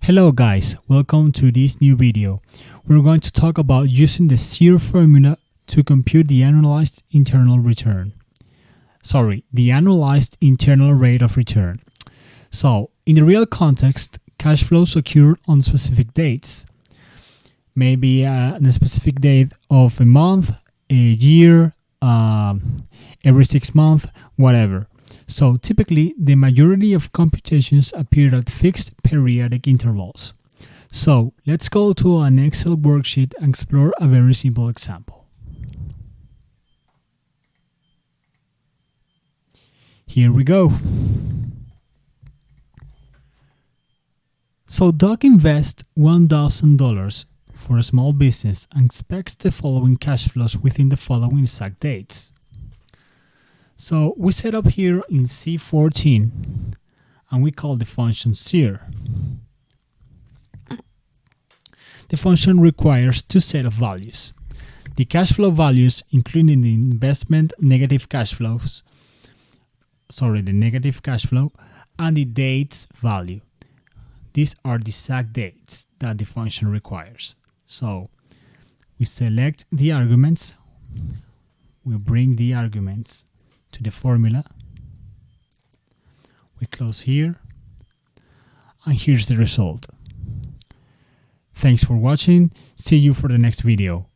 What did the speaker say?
Hello guys, welcome to this new video. We're going to talk about using the Xirr formula to compute the annualized internal return. The annualized internal rate of return. So, in the real context, cash flows occur on specific dates. Maybe the specific date of a month, a year, every 6 months, whatever. So typically, the majority of computations appear at fixed periodic intervals. So let's go to an Excel worksheet and explore a very simple example. Here we go. So Doug invests $1,000 for a small business and expects the following cash flows within the following exact dates. So we set up here in C14 and we call the function Xirr. The function requires two sets of values. The cash flow values, including the investment negative cash flow, and the dates value. These are the exact dates that the function requires. So we select the arguments, we bring the arguments to the formula, we close here, and here's the result. Thanks for watching, see you for the next video.